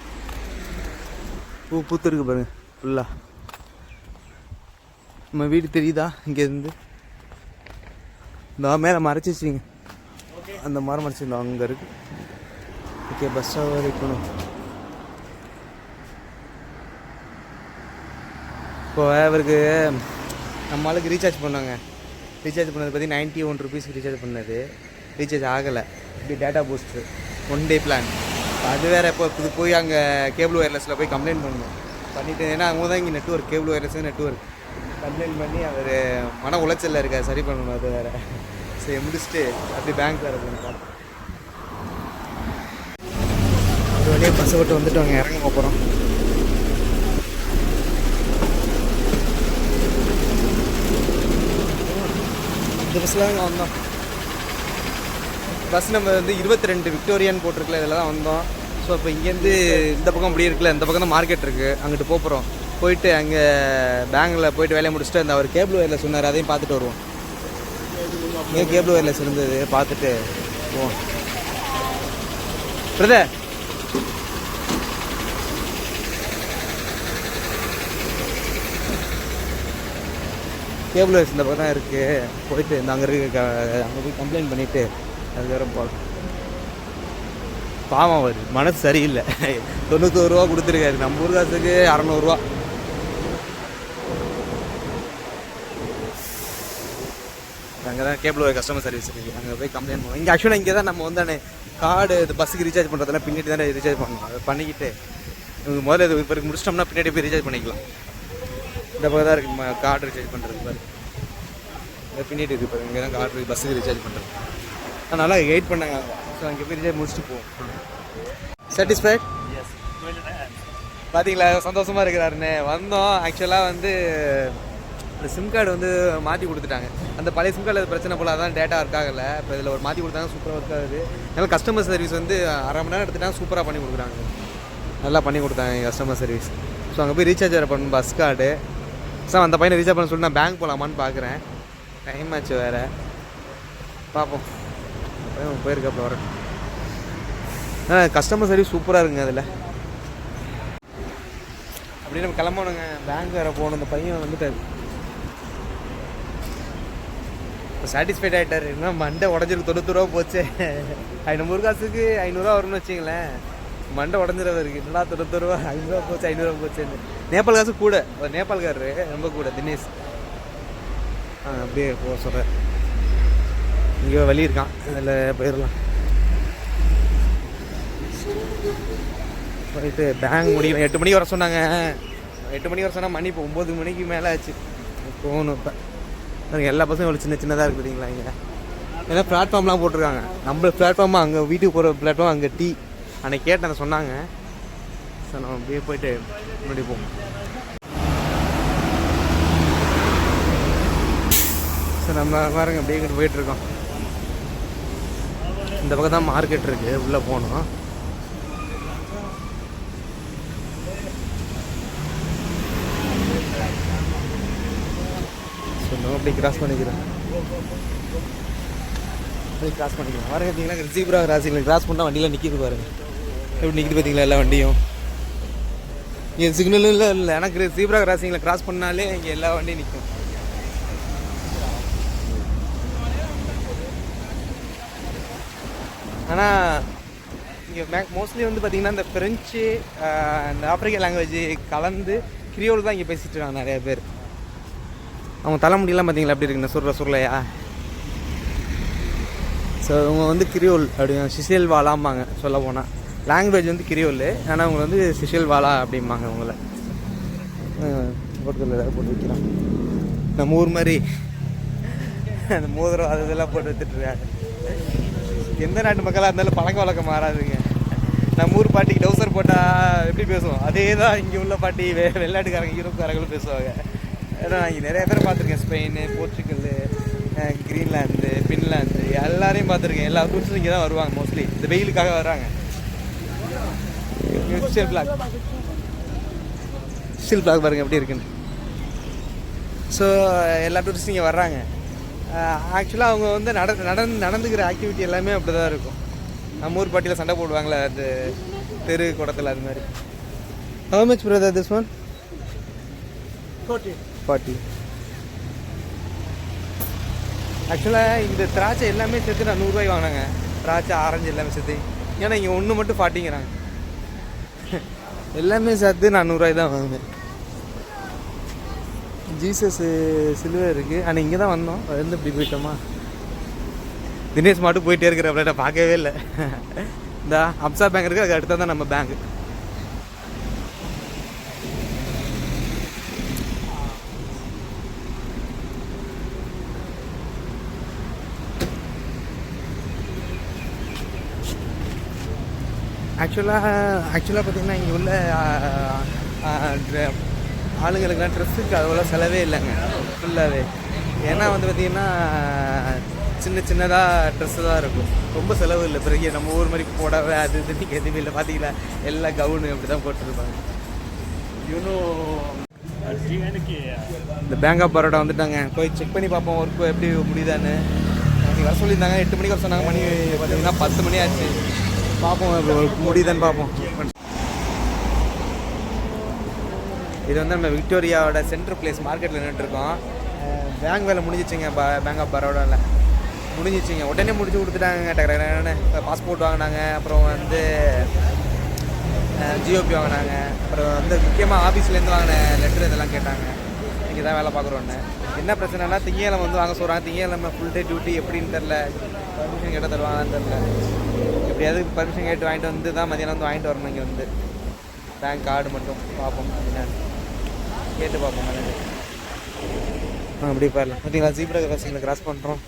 பூத்து இருக்கு பாருங்க ஃபுல்லாக. நம்ம வீடு தெரியுதா இங்கேருந்து? இந்த மேலே மறைச்சிச்சிங்க, அந்த மரம் மறைச்சிருந்தோம் அங்கே இருக்குது. ஓகே, பஸ் ஸ்டாப் இருக்கணும். இப்போ அவருக்கு நம்ம ஆளுக்கு ரீசார்ஜ் பண்ணாங்க. ரீசார்ஜ் பண்ணது பார்த்தீங்கன்னா 91 ருபீஸ் ரீசார்ஜ் பண்ணது. ரீசார்ஜ் ஆகலை. இப்படி டேட்டா பூஸ்ட்ரு 1 டே பிளான். அது வேறு. இப்போ இது போய் அங்கே கேபிள் ஒயர்லெஸில் போய் கம்ப்ளைண்ட் பண்ணணும். பண்ணிவிட்டு, ஏன்னா அவங்க தான் இங்கே network, cable wireless network. Complaint பண்ணி அவர் மன உளைச்சலில் இருக்கார், சரி பண்ணணும். அது வேறு. சரி, முடிச்சுட்டு அப்படி பேங்க் வேறு போகணும். ஒரு வழியாக பஸ்ஸை விட்டு வந்துட்டு அவங்க இறங்க போகிறோம். இந்த பஸ்ஸில் தான் வந்தோம். பஸ் நம்ம வந்து 22 விக்டோரியான்னு போட்டிருக்கல, இதில் தான் வந்தோம். ஸோ இப்போ இங்கேருந்து இந்த பக்கம் அப்படி இருக்குல்ல, இந்த பக்கம் தான் மார்க்கெட் இருக்குது, அங்கிட்டு போகிறோம். போயிட்டு அங்கே பேங்கில் போயிட்டு வேலையை முடிச்சுட்டு அந்த அவர் கேபிள் ஒயர்லெஸ் சொன்னார், அதையும் பார்த்துட்டு வருவோம். இங்கே கேபிள் ஒயர்லெஸ் இருந்தது, பார்த்துட்டு போவோம். பிரதர், கேபிள் ஒயர்ஸ் இந்த பக்கம் தான் இருக்குது. போயிட்டு இந்த அங்கே இருக்க அங்கே போய் கம்ப்ளைண்ட் பண்ணிவிட்டு அதுக்கப்புறம் போகலாம். பாவம் அவர் மனசு சரியில்லை. 91 ரூபா கொடுத்துருக்காரு, நம்ம ஊர் காசுக்கு 600 ரூபா. அங்கே தான் கேபிள் ஒயர் கஸ்டமர் சர்வீஸ் இருக்குது, அங்கே போய் கம்ப்ளைண்ட் பண்ணுவோம். இங்கே ஆக்சுவலாக இங்கே தான் நம்ம வந்தானே கார்டு இது பஸ்ஸுக்கு ரீசார்ஜ் பண்ணுறதுலாம் பின்னாடி தானே ரீசார்ஜ் பண்ணணும். அதை பண்ணிக்கிட்டு முதல்ல இது இப்போ முடிச்சிட்டோம்னா பின்னாடி போய் ரீசார்ஜ் பண்ணிக்கலாம். இந்த பக்கம் தான் இருக்குது கார்டு ரீசார்ஜ் பண்ணுறது பாரு, பின்னாடி இருக்குது பாரு. இங்கே தான் கார்டு பஸ்ஸுக்கு ரீசார்ஜ் பண்ணுறது. அதனால் வெயிட் பண்ணாங்க. ஸோ அங்கே போய் ரீசார்ஜ் முடிச்சுட்டு போவோம். சாட்டிஸ்ஃபைட்? பார்த்தீங்களா, சந்தோஷமாக இருக்கிறாருன்னு வந்தோம். ஆக்சுவலாக வந்து இந்த சிம் கார்டு வந்து மாற்றி கொடுத்துட்டாங்க. அந்த பழைய சிம் கார்டில் பிரச்சனை போல், அதான் டேட்டா ஒர்க் ஆகலை. இப்போ இதில் ஒரு மாற்றி கொடுத்தாங்க, சூப்பராக ஒர்க் ஆகுது. அதனால் கஸ்டமர் சர்வீஸ் வந்து அரை மணி நேரம் எடுத்துட்டாங்க, சூப்பராக பண்ணி கொடுக்குறாங்க. நல்லா பண்ணி கொடுத்தாங்க கஸ்டமர் சர்வீஸ். ஸோ அங்கே போய் ரீசார்ஜ் வேறு பண்ணணும் பஸ் கார்டு. சார் அந்த பையனை ரீசார்ஜ் பண்ண சொல்லி நான் பேங்க் போகலாமான்னு பார்க்குறேன். டைம் ஆச்சு வேறு, பார்ப்போம். போயிருக்காப்புல வர. கஸ்டமர் சர்வீஸ் சூப்பராக இருக்குங்க அதில். அப்படி நம்ம கிளம்பணுங்க, பேங்க் வேறு போகணும். இந்த பையன் வந்துட்டார், இப்போ சாட்டிஸ்ஃபைட் ஆகிட்டார். என்ன மண்டை உடஞ்சிருக்கு, 90 ரூபா போச்சு. நம்ம ஊர் காசுக்கு 500 ரூபா வரும்னு வச்சிங்களேன். மண்டை உடஞ்சிரவா இருக்குது. என்னடா 90 ரூபா, 500 ரூபா போச்சு, 500 ரூபா போச்சுன்னு. நேபாள் காசு கூட, ஒரு நேபாள்காரரு ரொம்ப கூட, தினேஷ். அப்படியே போக சொல்கிறேன். இங்கே வழி இருக்கான், அதில் போயிடலாம். போயிட்டு பேங்க் முடியல, 8 மணிக்கு வர சொன்னாங்க. 8 மணிக்கு வர சொன்னால் மணி இப்போ 9 மணிக்கு மேலே ஆச்சு போகணும். இப்போ எல்லா பசங்களும் இவ்வளோ சின்னதாக இருக்குது பார்த்தீங்களா இங்கே. ஏன்னா பிளாட்ஃபார்ம்லாம் போட்டிருக்காங்க. நம்ம பிளாட்ஃபார்மாக அங்கே வீட்டுக்கு போகிற பிளாட்ஃபார்ம் அங்கே டீ அன்னைக்கு கேட்டேன் சொன்னாங்க. ஸோ நம்ம அப்படியே போயிட்டு முன்னாடி போவோம். ஸோ நம்ம பாருங்க அப்படியே இங்கிட்டு போயிட்டுருக்கோம். இந்த பக்கம் தான் மார்க்கெட் இருக்குது, உள்ளே போகணும். ஸோ நம்ம அப்படி கிராஸ் பண்ணிக்கிறோம். அப்படி கிராஸ் பண்ணிக்கலாம். பாருங்க பார்த்தீங்களா ஜீப்ரா கிராசிங்கில் கிராஸ் பண்ணால் வண்டியில் நிற்கிது பாருங்க. எப்படி நிற்கிது பார்த்தீங்களா எல்லா வண்டியும். இங்கே சிக்னலும் இல்லை எனக்கு ஜீப்ரா கிராசிங்கில் கிராஸ் பண்ணாலே இங்கே எல்லா வண்டியும் நிற்கும். ஆனால் இங்கே மோஸ்ட்லி வந்து பார்த்திங்கன்னா இந்த ஃப்ரெஞ்சு இந்த ஆப்ரிக்கன் லாங்குவேஜ் கலந்து கிரியோல் தான் இங்கே பேசிகிட்டு இருக்காங்க நிறையா பேர். அவங்க தலைமுடியெல்லாம் பார்த்தீங்களா எப்படி இருக்குன்னு சுருளையா. ஸோ அவங்க வந்து கிரியோல் அப்படி சிஷியல் வாலாம்பாங்க சொல்ல போனால். லாங்குவேஜ் வந்து கிரியோல், ஆனால் அவங்க வந்து சிஷியல் வாலா அப்படிம்பாங்க அவங்கள. போட்டுக்கல ஏதாவது போட்டு வைக்கிறான். நம்ம ஊர் மாதிரி அந்த மோதிரம் அது இதெல்லாம் போட்டு வச்சுட்ருக்காங்க. எந்த நாட்டு மக்களாக இருந்தாலும் பழக்க வழக்கம் மாறாதுங்க. நம்ம ஊர் பாட்டிக்கு டவுசர் போட்டால் எப்படி பேசுவோம், அதே தான் இங்கே உள்ள பாட்டி வெளிநாட்டுக்காரங்க யூரோப்காரங்களும் பேசுவாங்க. ஏன்னா இங்கே நிறைய பேர் பார்த்துருக்கேன். ஸ்பெயின், போர்ச்சுகல், கிரீன்லாந்து, ஃபின்லாந்து எல்லாரையும் பார்த்துருக்கேன். எல்லா டூரிஸ்டும் இங்கே தான் வருவாங்க மோஸ்ட்லி. இந்த வெயிலுக்காக வர்றாங்க. ஸ்டில் பிளாக் பாருங்க எப்படி இருக்குன்னு. ஸோ எல்லா டூரிஸ்டும் இங்கே வர்றாங்க. ஆக்சுவலாக அவங்க வந்து நடந்துக்கிற ஆக்டிவிட்டி எல்லாமே அப்படி தான் இருக்கும். நம்ம ஊர் பாட்டியில் சண்டை போடுவாங்களே அந்த தெரு குடத்தில், அது மாதிரி. How much brother this one? 40. ஆக்சுவலாக இந்த திராட்சை எல்லாமே சேர்த்து நான் 100 ரூபாய் வாங்கினாங்க. திராட்சை, ஆரஞ்சு எல்லாமே சேர்த்து. ஏன்னா இங்கே ஒன்று மட்டும் 40ங்கிறாங்க. எல்லாமே சேர்த்து நான் 100 ரூபாய் தான் வாங்கினேன். ஜீசஸ் சிலுவை இருக்குது. ஆனால் இங்கே தான் வந்தோம், வந்து இப்படி போயிட்டோமா. தினேஷ் மட்டும் போயிட்டே இருக்கிற அப்படியே பார்க்கவே இல்லை. இந்த அப்சா பேங்க் இருக்குது, அதுக்கு அடுத்தது தான் நம்ம பேங்க். ஆக்சுவலாக பார்த்தீங்கன்னா இங்கே உள்ள ஆளுங்களுக்குலாம் ட்ரெஸ்ஸுக்கு அவ்வளோ செலவே இல்லைங்க ஃபுல்லாகவே. ஏன்னா வந்து பார்த்திங்கன்னா சின்னதாக ட்ரெஸ்ஸு தான் இருக்கும், ரொம்ப செலவு இல்லை. பிறகு நம்ம ஊர் மாதிரி போடவே அது இதுக்கு எதுவுமே இல்லை. பார்த்தீங்களா எல்லாம் கவுனு அப்படி தான் போட்டுருப்பாங்க. இந்த பேங்க் ஆஃப் பரோடா வந்துட்டாங்க. போய் செக் பண்ணி பார்ப்போம் ஒர்க்கு எப்படி முடியுதான்னு. வர சொல்லியிருந்தாங்க 8 மணிக்கு வர சொன்னாங்க. மணி பார்த்தீங்கன்னா 10 மணி ஆச்சு. பார்ப்போம் முடியுதான்னு பார்ப்போம். இது வந்து நம்ம விக்டோரியாவோட சென்ட்ரல் பிளேஸ் மார்க்கெட்டில் நின்றுட்டுருக்கோம். பேங்க் வேலை முடிஞ்சிச்சுங்க. Bank of பரோடாவில் முடிஞ்சிச்சுங்க. உடனே முடிச்சு கொடுத்துட்டாங்க. டக்குனு பாஸ்போர்ட் வாங்கினாங்க, அப்புறம் வந்து ஜிஓபி வாங்கினாங்க, அப்புறம் வந்து முக்கியமாக ஆஃபீஸ்லேருந்து வாங்கின லெட்ரு இதெல்லாம் கேட்டாங்க. இங்கே தான் வேலை பார்க்குறோன்னு. என்ன பிரச்சனைனா திங்கக்கிழமை வந்து வாங்க சொல்கிறாங்க. திங்கக்கிழமை ஃபுல் டே டியூட்டி எப்படின்னு தெரில. பர்மிஷன் கேட்டால் தருவாங்கன்னு தெரில. எப்படியாவது பர்மிஷன் கேட்டு வாங்கிட்டு வந்து தான் மதியானம் வந்து வாங்கிட்டு வரணும். இங்கே வந்து பேங்க் கார்டு மட்டும் பார்ப்போம், என்னன்னு கேட்டு பார்ப்போம். அப்படி பாருங்க. பார்த்தீங்களா ஜீப்ரா கிராசிங்கில் கிராஸ் பண்ணுறோம்.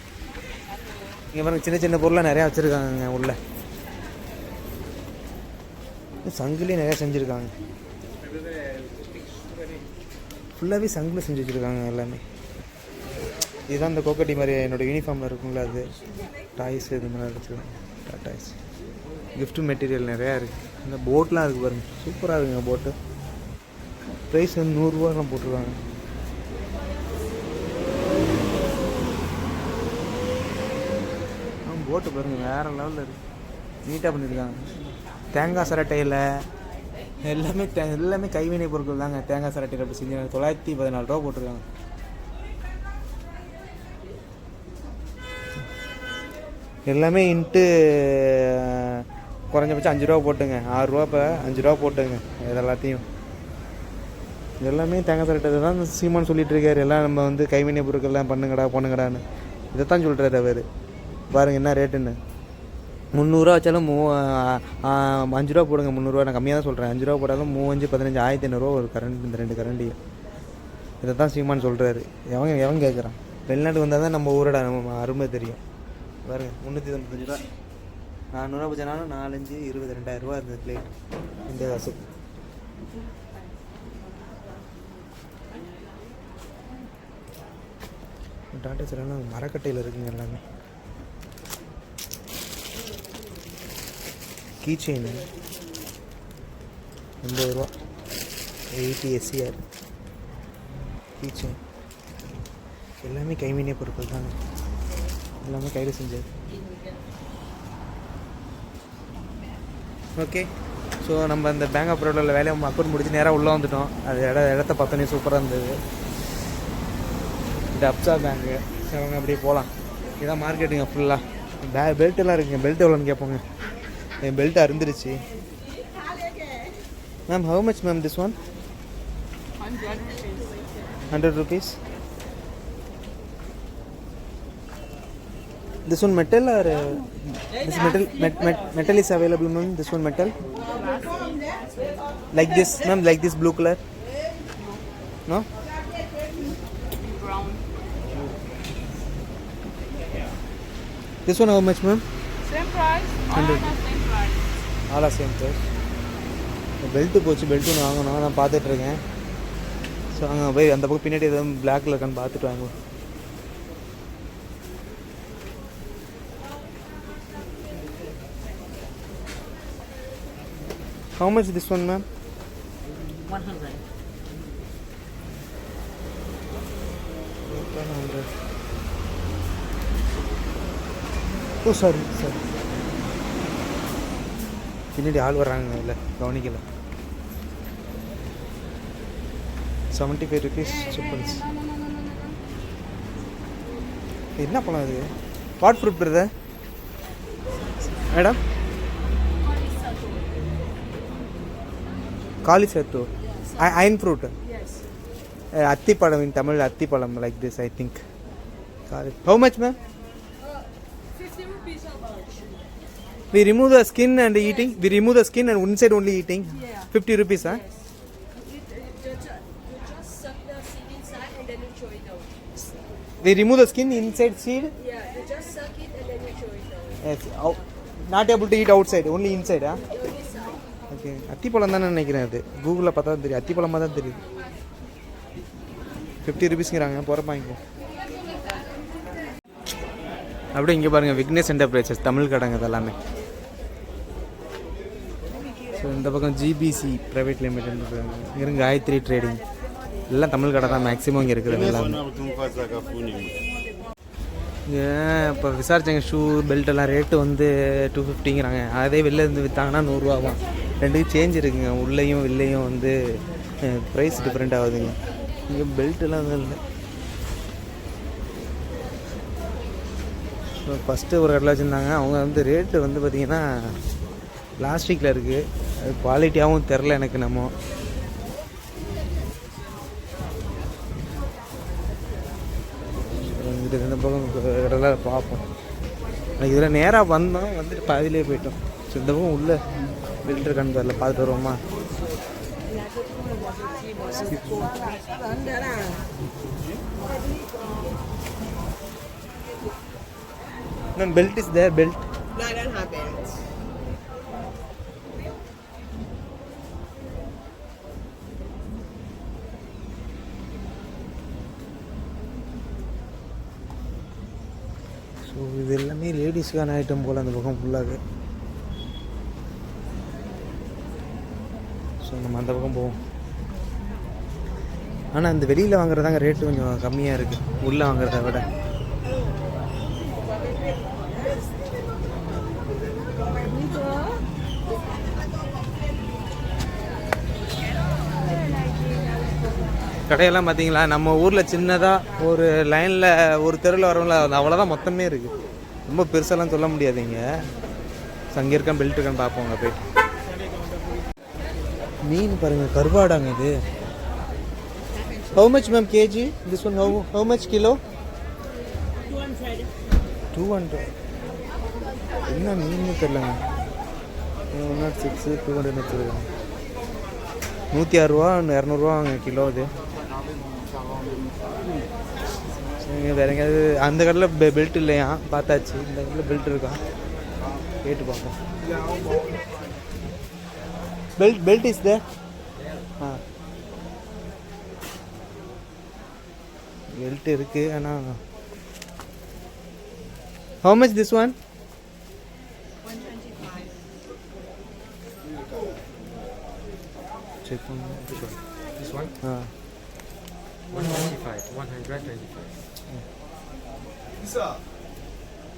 இங்கே பாருங்க சின்ன சின்ன பொருளாக நிறையா வச்சுருக்காங்க. உள்ள சங்குலேயே நிறையா செஞ்சுருக்காங்க. ஃபுல்லாகவே சங்கில் செஞ்சு வச்சுருக்காங்க எல்லாமே. இதுதான் இந்த கோக்கட்டி மாதிரி என்னோடய யூனிஃபார்மில் இருக்குங்களா, அது டாய்ஸ் இது மாதிரி வச்சுருக்காங்க. டாய்ஸ் கிஃப்ட் மெட்டீரியல் நிறையா இருக்குது. இந்த போட்லாம் இருக்குது பாருங்கள், சூப்பராக இருக்குங்க போட்டு. ப்ரைஸ் வந்து 100 ரூபாலாம் போட்டிருக்காங்க. போட்டு பாருங்கள் வேறு லெவலில் இருக்குது, நீட்டாக பண்ணியிருக்காங்க. தேங்காய் சரட்டையில் எல்லாமே கைவினை பொருட்கள் தாங்க. தேங்காய் சரட்டையில் அப்படி செஞ்சு 914 ரூபா போட்டிருக்காங்க. எல்லாமே இன்ட்டு குறைஞ்சபட்சம் 5 ரூபா போட்டுங்க. 6 ரூபா இப்போ 5 ரூபா போட்டுங்க. இது எல்லாத்தையும் எல்லாமே தேங்காய் சரட்டை தான் சீமான் சொல்லிகிட்டு இருக்காரு. எல்லாம் நம்ம வந்து கைவினை பொருட்கள்லாம் பண்ணுங்கடான்னு இதைத்தான் சொல்கிறாரு அவர். பாருங்கள் என்ன ரேட்டுன்னு. 300 வச்சாலும் 5 ரூபா போடுங்க. 300 நான் கம்மியாக தான் சொல்கிறேன். 5 ரூபா போட்டாலும் 3 15 1500 ஒரு கரண்ட். இந்த 2 கரண்டி இதை தான் சீமான் சொல்கிறாரு. எவன் கேட்குறான்? வெளிநாட்டு வந்தால் தான் நம்ம ஊரோட நம்ம அருமை தெரியும். பாருங்க 395 ரூபா. 400 ரூபா போச்சாலும் 4 5 22,000 ரூபா இருந்தது பிளேட். இந்த காசு டாட்டா சிலாம் மரக்கட்டையில் இருக்குங்க எல்லாமே. கீ செயின் 80 ரூபா. 80 SCR கீ செயின். எல்லாமே கைவினை பொருட்கள் தாங்க. எல்லாமே கையில் செஞ்சது. ஓகே, ஸோ நம்ம அந்த பேங்க் ஆஃப் பரோடாவில் வேலையை அக்கௌண்ட் முடிச்சு நேராக உள்ளே வந்துட்டோம். அது இடத்த பார்த்தோன்னே சூப்பராக இருந்தது. இது அப்சா பேங்க்கு. சரி அவங்க அப்படியே போகலாம். இதுதான் மார்க்கெட்டுங்க ஃபுல்லாக. பெல்ட்டெல்லாம் இருக்குங்க. பெல்ட் எவ்வளோன்னு கேட்போங்க. என் பெல்ட் அருந்துருச்சு. Ma'am how much ma'am this one? 100 rupees. This one metal or this metal is available, ma'am? This one metal? Like this, ma'am, like this blue color? No? Brown. This one how much, ma'am? Same price. All 100. are same price. All are same price. Belt போச்சு. Belt ஒன்று வாங்கணும். நான் பார்த்துட்ருக்கேன். So அங்கே போய் அந்த பக்கம் பின்னாடி எதுவும் பிளாக்ல இருக்கான்னு பார்த்துட்டு வாங்க. How much this one, ma'am? 100. 100. Oh, sorry. பின்னாடி ஆள் வர்றாங்க. இல்லை கவனிக்கல. 75 rupees chippens. என்ன பழம் இது? What fruit brother? மேடம் காலிசத்து. Iron fruit. அத்திப்பழம் இன் தமிழ். அத்திப்பழம் like this I think. How much ma'am? 50 rupees a bunch. We remove the skin and eating. We remove the skin and inside only eating. Yeah. 50 rupees, huh? You just suck the seed inside and then you throw it out. We remove the skin inside seed. Yeah, you just suck it and then you throw it out. Yes. Not able to eat outside, only inside, huh? Only side. Okay. அத்திப்பழம் தானே நினைக்கிறேன். அது கூகுளில் பார்த்தா தான் தெரியும். அத்திப்பழமாக தான் தெரியுது. 50 rupeesங்கிறாங்க. போகிறப்ப வாங்கிக்கோ. அப்படியே இங்கே பாருங்கள். விக்னேஷ் என்டர்பிரைசஸ் தமிழ் கடைங்க இதெல்லாமே. ஸோ இந்த பக்கம் ஜிபிசி ப்ரைவேட் லிமிடெட் இருங்க. காயத்ரி ட்ரேடிங் எல்லாம் தமிழ் கடை தான் மேக்ஸிமம் இங்கே இருக்குது எல்லாமே. இப்போ விசாரிச்சாங்க. ஷூ பெல்ட் எல்லாம் ரேட்டு வந்து 250ங்கிறாங்க. அதே வெளில இருந்து விற்றாங்கன்னா 100 ரூபாவும். ரெண்டுக்கும் சேஞ்ச் இருக்குங்க. உள்ளேயும் வெளிலையும் வந்து ப்ரைஸ் டிஃப்ரெண்ட் ஆகுதுங்க. இங்கே பெல்ட்டெல்லாம் இல்லை. ஸோ ஃபஸ்ட்டு ஒரு கடையில் வச்சுருந்தாங்க. அவங்க வந்து ரேட்டு வந்து பார்த்திங்கன்னா பிளாஸ்டிக்கில் இருக்குது. அது குவாலிட்டியாகவும் தெரில எனக்கு. நம்ம இங்கிட்ட இந்த பக்கம் கடையில் பார்ப்போம். எனக்கு இதில் நேராக வந்தோம். வந்துட்டு பாதியிலே போயிட்டோம். ஸோ இந்த பக்கம் உள்ள பில்டர் கண்பரில் பார்த்துட்டு வருவோமா? Ma'am, belt is there, belt? No, I don't have belts. So இது எல்லாமே லேடிஸ்க்கான ஐட்டம் போல் அந்த பக்கம் ஃபுல்லாக. ஸோ நம்ம அந்த பக்கம் போவோம். ஆனால் இந்த வெளியில் வாங்குறதாங்க ரேட்டு கொஞ்சம் கம்மியாக இருக்குது உள்ளே வாங்குறத விட. கடையெல்லாம் பார்த்தீங்களா? நம்ம ஊரில் சின்னதாக ஒரு லைனில் ஒரு தெருவில் வரவங்கள அவ்வளோதான் மொத்தமே இருக்குது. ரொம்ப பெருசாலாம் சொல்ல முடியாதுங்க. அங்கே இருக்கான் பெல்ட் இருக்கான்னு பார்ப்போங்க போய்ட்டு. மீன் பாருங்கள். கருவாடாங்க இது. How much ma'am KG? This one how much kilo? 200. என்ன மீன் தெரிலங்க. 106 200 வச்சுருக்காங்க. 106 ரூபா 200 வாங்க கிலோ. இது சரிங்க. வேறு எங்கேயாவது அந்த கடையில் பெல்ட் இல்லையா? பார்த்தாச்சு. இந்த கடையில் பெல்ட் இருக்கா கேட்டு பார்ப்போம். Belt is there. பெல்ட் இருக்குது. ஆனால் how much this one? 125. Check on This one? 125.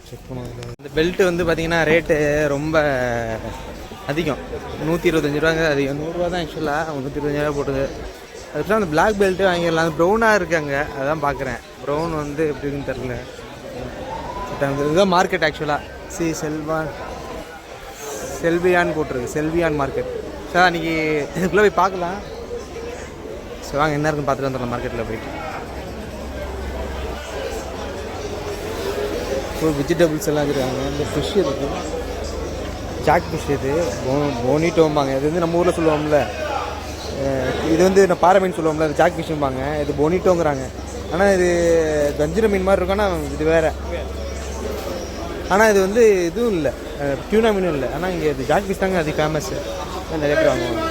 Check பண்ணுவாங்க. இந்த பெல்ட்டு வந்து பார்த்தீங்கன்னா ரேட்டு ரொம்ப அதிகம். 125 ரூபாங்க. அதிகம் 100 ரூபா தான் ஆக்சுவலாக. 125 போட்டுது. அதுக்கப்புறம் அந்த பிளாக் பெல்ட்டு வாங்கிடலாம். அது ப்ரௌனாக இருக்காங்க. அதான் பார்க்குறேன். ப்ரௌன் வந்து எப்படி இருக்குன்னு தெரில. இதுதான் மார்க்கெட் ஆக்சுவலாக. செல்வியான் போட்டிருக்கு. செல்வியான் மார்க்கெட். சார் அன்றைக்கி இதுக்குள்ளே போய் பார்க்கலாம். சரி வாங்க என்ன இருக்குன்னு பார்த்துட்டு வந்துடலாம் மார்க்கெட்டில் போயிட்டு. இப்போ வெஜிடபிள்ஸ் எல்லாம் வச்சுருக்காங்க. இந்த ஃபிஷ் இருக்குது. Jack fish. இது போனிட்டோம்பாங்க. இது வந்து நம்ம ஊரில் சொல்லுவோம்ல. இது வந்து நான் பாறை மீன் சொல்லுவோம்ல. அது ஜாக் ஃபிஷ்ஷும்பாங்க. இது போனிட்டோங்கிறாங்க. ஆனால் இது வஞ்சிர மீன் மாதிரி இருக்கும். ஆனால் இது வேறு. ஆனால் இது வந்து இதுவும் இல்லை, டியூனா மீனும் இல்லை. ஆனால் இங்கே இது ஜாக் ஃபிஷ் தாங்க அது ஃபேமஸ்ஸு. நிறைய பேர் வாங்குவாங்க.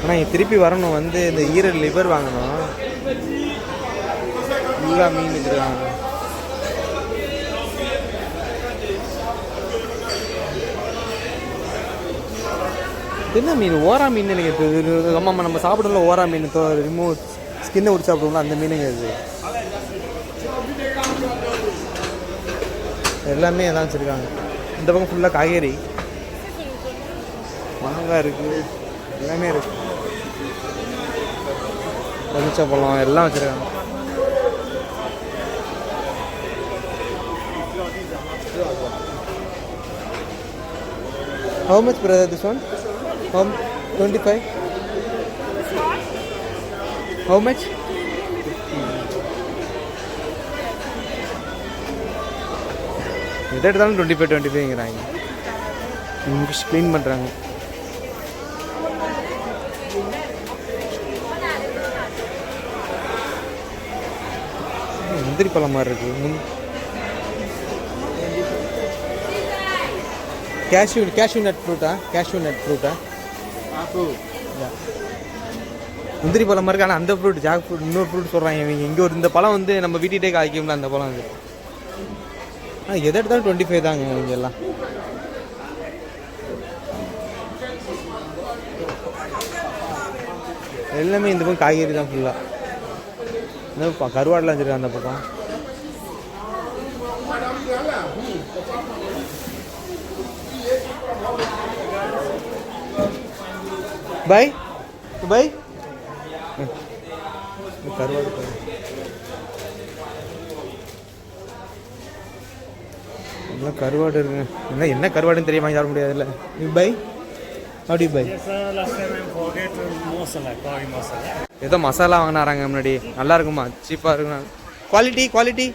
ஆனால் இங்கே திருப்பி வரணும். வந்து இந்த ஈரல் லிவர் வாங்கணும். ஃபுல்லாக மீன் வச்சுருக்காங்க. என்ன மீன்? ஓரா மீன் நினைக்கிறது. ஆமாம் நம்ம சாப்பிடல ஓரா மீன். ரிமூவ் ஸ்கின்னை உடிச்சு சாப்பிடுவோம்ல அந்த மீனுங்க இது. எல்லாமே எல்லாம் வச்சுருக்காங்க. இந்த பக்கம் ஃபுல்லாக காய்கறி, மாங்காய் இருக்குது, எல்லாமே இருக்குது. எலுமிச்சை பழம் எல்லாம் வச்சுருக்காங்க. How much brother this one? 25. How much? எதை எடுத்தாலும் 25 ஃபிஷ் க்ளீன் பண்ணுறாங்க. முந்திரி பழம் மாதிரி இருக்குது. கேஷ்யூ நட் ஃப்ரூட்டா? முந்திரி பழம் மாதிரி. ஆனால் அந்த ஃப்ரூட் ஜாக் ஃப்ரூட் இன்னொரு ஃப்ரூட் சொல்கிறாங்க இவங்க. இங்கே ஒரு இந்த பழம் வந்து நம்ம வீட்டுகிட்டே காய்க்கும்ல அந்த பழம் அது. ஆனால் எதை எடுத்தாலும் 25 தாங்க இங்கே எல்லாம். எல்லாமே இந்த பக்கம் காய்கறி தான் ஃபுல்லாக. இந்த கருவாடெலாம் வச்சுருக்காங்க அந்த பக்கம். பாய் பாய். கருவாடு எல்லாம் கருவாடு இருக்குங்க. என்ன கருவாடுன்னு தெரியாம வாங்கி சாப்பிட முடியாதுல்ல. You buy? How do you buy? ஏதோ மசாலா வாங்கினாராங்க முன்னாடி. நல்லா இருக்குமா? சீப்பாக இருக்குண்ணா. Quality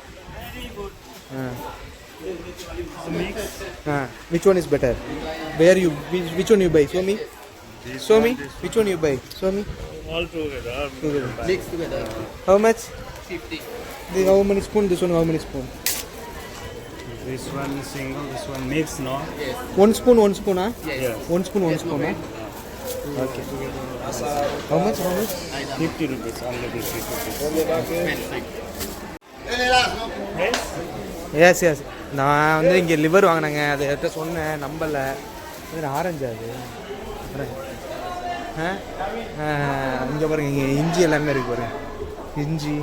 which one is better? Which one you buy? Show me which one you buy. Show me All together. Mix together. how much? 50. How many spoon? This one how many spoon? This one single, this one mix, no? Yes. One spoon huh? Yes. One spoon huh? Okay. How much 50 rupees, only 50 rupees. S நான் வந்து இங்கே liver வாங்கினேங்க. அது என்கிட்ட சொன்னேன், நம்பலை. Orange அது. இங்கே பாருங்க, இங்கே இஞ்சி எல்லாமே இருக்குது பாருங்க. இஞ்சி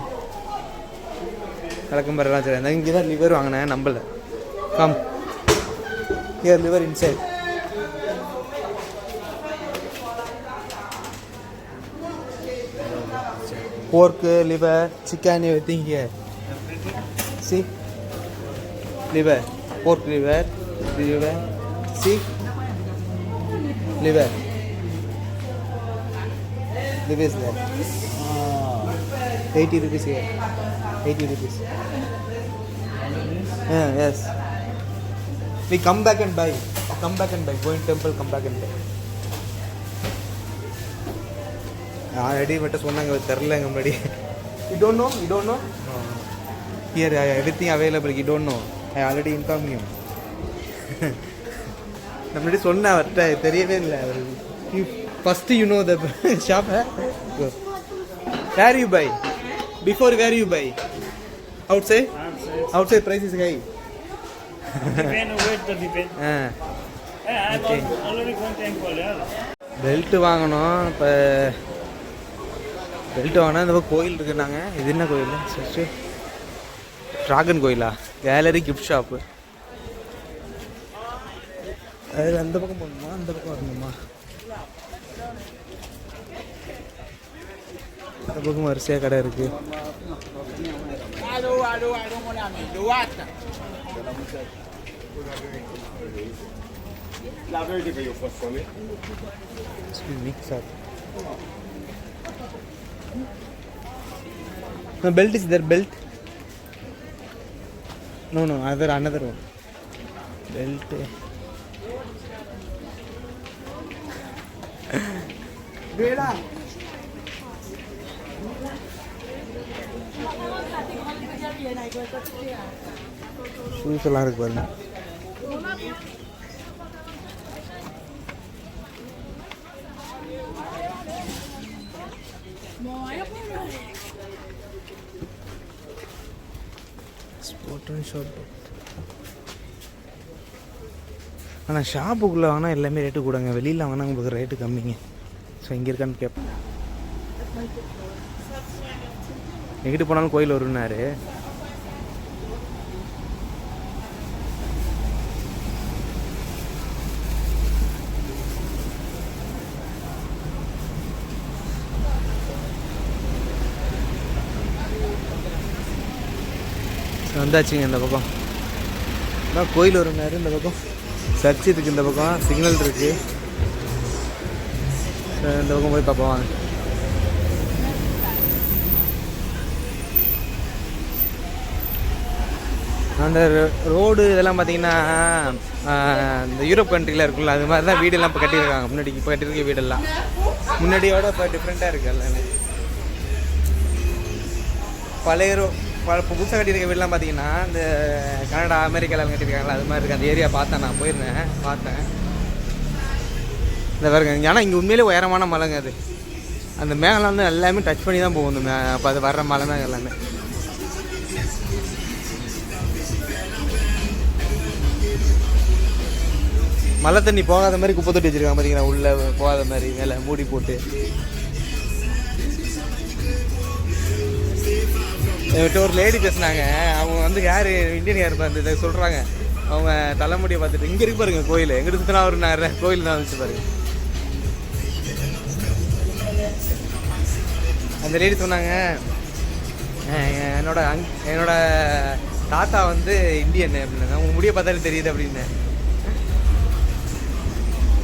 கலக்கம்பரெல்லாம் சரி. இங்கே தான் லிவர் வாங்கினேன், நம்பலை. Come here liver inside. pork, liver, chicken, everything here. See? Liver, pork liver, see? Liver. Liver is there. 80 rupees here. 80 rupees. Yeah, yes. We come back and buy. Come back and buy. Go in temple, come back and buy. Already மட்டும் சொன்னாங்க தெரிலங்க முன்னாடி. You don't know? You don't know? No. Here everything available. You don't know. I already informed you. நான் முன்னாடி சொன்னேன் அவர்கிட்ட தெரியவே இல்லை அவருக்கு. First you know the shop. Go. Where you buy? Before where you buy? Outside? Outside price is high. Depend where the depend. I Okay. already gone temple, yeah. Belt வாங்கணும். இப்போ belt வாங்கினா இந்த பக்கம் கோயில் இருக்குன்னாங்க. இது என்ன கோயில்? ஃபஸ்ட்டு ட்ராகன் கோயிலா? Gallery gift shop. அதில் அந்த பக்கம் போகணுமா அந்த பக்கம் வரணுமா? இந்த பக்கம் வரிசையாக கடை இருக்குது. Mix up. No, belt is there, belt? No, another one. Belt. Beda. Shoes எல்லாம் இருக்கு பாருங்க. ஆனால் ஷாப்புக்குள்ளே வாங்கினா எல்லாமே ரேட்டு கூடங்க. வெளியில் வாங்கினா உங்களுக்கு ரேட்டு கம்மிங்க. ஸோ இங்கே இருக்கான்னு கேட்பேன். எங்கிட்டு போனாலும் கோயில் வருன்னாரு. வந்தாச்சுங்க இந்த பக்கம். அதான் கோயில் வரும்னாரு. இந்த பக்கம் சர்ச் இருக்குது, இந்த பக்கம் சிக்னல் இருக்குது. இந்த பக்கம் போய் பார்ப்போம் வாங்க. அந்த ரோடு இதெல்லாம் பார்த்தீங்கன்னா இந்த யூரோப் கண்ட்ரியில் இருக்குல்ல, அது மாதிரி தான் வீடெல்லாம் இப்போ கட்டியிருக்காங்க. முன்னாடி இப்போ கட்டியிருக்க வீடெல்லாம் முன்னாடியோட இப்போ டிஃப்ரெண்ட்டாக இருக்குது எல்லாமே. பழைய இப்போ புதுசாக கட்டியிருக்க வீடெலாம் பார்த்தீங்கன்னா இந்த கனடா அமெரிக்காவில் கட்டியிருக்காங்களா அது மாதிரி இருக்குது. அந்த ஏரியா பார்த்தேன், நான் போயிருந்தேன் பார்த்தேன். இந்த பாருங்க, ஆனால் இங்கே உண்மையிலே உயரமான மலைங்க அது. அந்த மேகலாம் வந்து எல்லாமே டச் பண்ணி தான் போகும். அப்போ அது வர்ற மலை தான் எல்லாமே. மழை தண்ணி போகாத மாதிரி குப்பை தொட்டி வச்சுருக்காங்க பார்த்தீங்கன்னா, உள்ளே போகாத மாதிரி மேலே மூடி போட்டு. என்கிட்ட ஒரு லேடி பேசுனாங்க. அவங்க வந்து யார் இந்தியன் யார் பார்த்து இதை சொல்கிறாங்க. அவங்க தலைமுடியை பார்த்துட்டு இங்கே இருக்கு பாருங்க கோயில். எங்கிட்ட சுற்றினா ஒரு நான் கோயில் தான் வந்துச்சு பாருங்க. அந்த லேடி சொன்னாங்க, என்னோட தாத்தா வந்து இந்தியன் அப்படின்னாங்க. அவங்க முடிய பார்த்தாலே தெரியுது அப்படின்னு.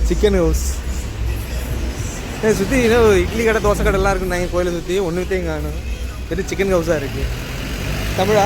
சிக்கன் ஹவுஸ் சுற்றி இன்னும் இட்லி கடை தோசை கடைலாம் இருக்குன்னாங்க கோயிலை சுற்றி. ஒன்றுத்தையும் காணும். வெறும் சிக்கன் ஹவுஸாக இருக்குது. தமிழா?